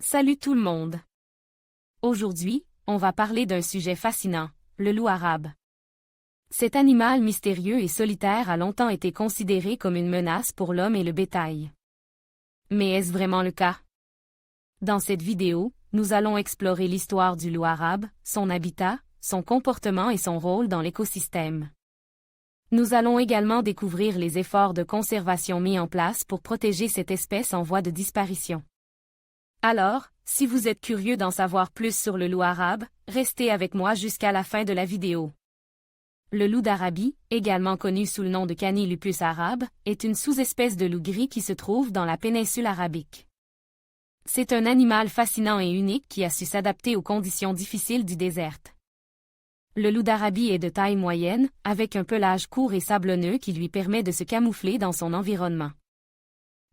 Salut tout le monde! Aujourd'hui, on va parler d'un sujet fascinant, le loup arabe. Cet animal mystérieux et solitaire a longtemps été considéré comme une menace pour l'homme et le bétail. Mais est-ce vraiment le cas? Dans cette vidéo, nous allons explorer l'histoire du loup arabe, son habitat, son comportement et son rôle dans l'écosystème. Nous allons également découvrir les efforts de conservation mis en place pour protéger cette espèce en voie de disparition. Alors, si vous êtes curieux d'en savoir plus sur le loup arabe, restez avec moi jusqu'à la fin de la vidéo. Le loup d'Arabie, également connu sous le nom de Canis lupus arabe, est une sous-espèce de loup gris qui se trouve dans la péninsule arabique. C'est un animal fascinant et unique qui a su s'adapter aux conditions difficiles du désert. Le loup d'Arabie est de taille moyenne, avec un pelage court et sablonneux qui lui permet de se camoufler dans son environnement.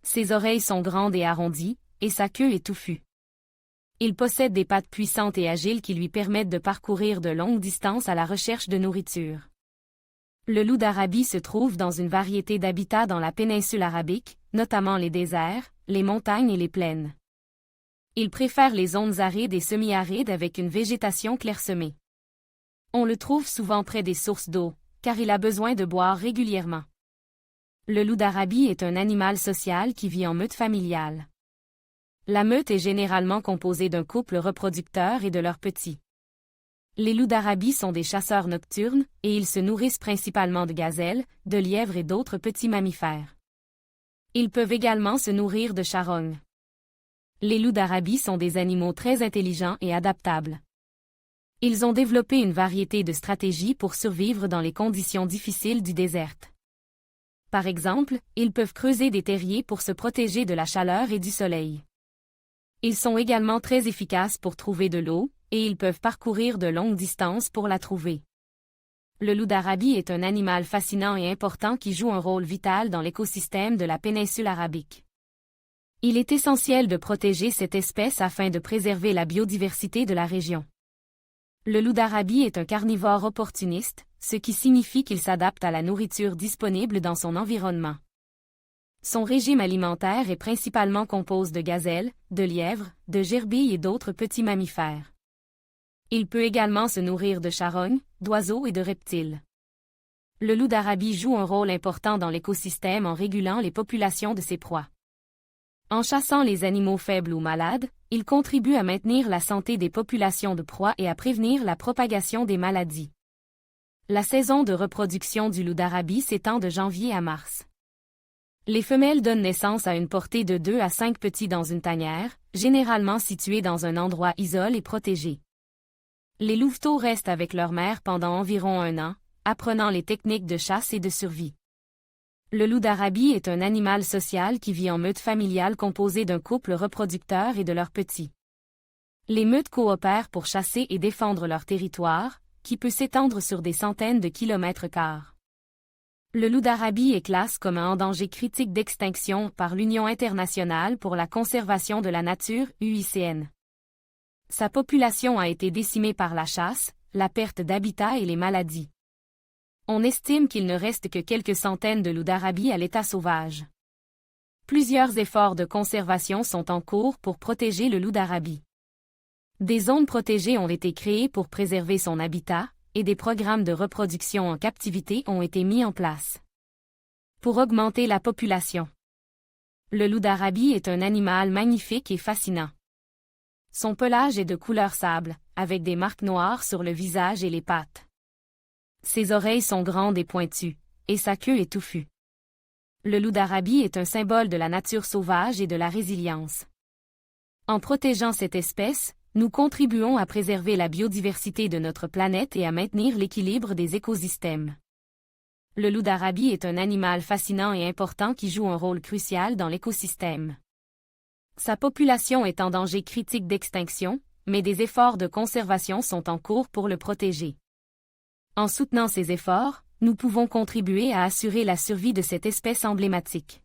Ses oreilles sont grandes et arrondies, et sa queue est touffue. Il possède des pattes puissantes et agiles qui lui permettent de parcourir de longues distances à la recherche de nourriture. Le loup d'Arabie se trouve dans une variété d'habitats dans la péninsule arabique, notamment les déserts, les montagnes et les plaines. Il préfère les zones arides et semi-arides avec une végétation clairsemée. On le trouve souvent près des sources d'eau, car il a besoin de boire régulièrement. Le loup d'Arabie est un animal social qui vit en meute familiale. La meute est généralement composée d'un couple reproducteur et de leurs petits. Les loups d'Arabie sont des chasseurs nocturnes, et ils se nourrissent principalement de gazelles, de lièvres et d'autres petits mammifères. Ils peuvent également se nourrir de charognes. Les loups d'Arabie sont des animaux très intelligents et adaptables. Ils ont développé une variété de stratégies pour survivre dans les conditions difficiles du désert. Par exemple, ils peuvent creuser des terriers pour se protéger de la chaleur et du soleil. Ils sont également très efficaces pour trouver de l'eau, et ils peuvent parcourir de longues distances pour la trouver. Le loup d'Arabie est un animal fascinant et important qui joue un rôle vital dans l'écosystème de la péninsule arabique. Il est essentiel de protéger cette espèce afin de préserver la biodiversité de la région. Le loup d'Arabie est un carnivore opportuniste, ce qui signifie qu'il s'adapte à la nourriture disponible dans son environnement. Son régime alimentaire est principalement composé de gazelles, de lièvres, de gerbilles et d'autres petits mammifères. Il peut également se nourrir de charognes, d'oiseaux et de reptiles. Le loup d'Arabie joue un rôle important dans l'écosystème en régulant les populations de ses proies. En chassant les animaux faibles ou malades, il contribue à maintenir la santé des populations de proies et à prévenir la propagation des maladies. La saison de reproduction du loup d'Arabie s'étend de janvier à mars. Les femelles donnent naissance à une portée de 2 à 5 petits dans une tanière, généralement située dans un endroit isolé et protégé. Les louveteaux restent avec leur mère pendant environ 1 an, apprenant les techniques de chasse et de survie. Le loup d'Arabie est un animal social qui vit en meute familiale composée d'un couple reproducteur et de leurs petits. Les meutes coopèrent pour chasser et défendre leur territoire, qui peut s'étendre sur des centaines de kilomètres carrés. Le loup d'Arabie est classé comme un en danger critique d'extinction par l'Union internationale pour la conservation de la nature, UICN. Sa population a été décimée par la chasse, la perte d'habitat et les maladies. On estime qu'il ne reste que quelques centaines de loups d'Arabie à l'état sauvage. Plusieurs efforts de conservation sont en cours pour protéger le loup d'Arabie. Des zones protégées ont été créées pour préserver son habitat, et des programmes de reproduction en captivité ont été mis en place pour augmenter la population. Le loup d'Arabie est un animal magnifique et fascinant. Son pelage est de couleur sable, avec des marques noires sur le visage et les pattes. Ses oreilles sont grandes et pointues, et sa queue est touffue. Le loup d'Arabie est un symbole de la nature sauvage et de la résilience. En protégeant cette espèce, nous contribuons à préserver la biodiversité de notre planète et à maintenir l'équilibre des écosystèmes. Le loup d'Arabie est un animal fascinant et important qui joue un rôle crucial dans l'écosystème. Sa population est en danger critique d'extinction, mais des efforts de conservation sont en cours pour le protéger. En soutenant ces efforts, nous pouvons contribuer à assurer la survie de cette espèce emblématique.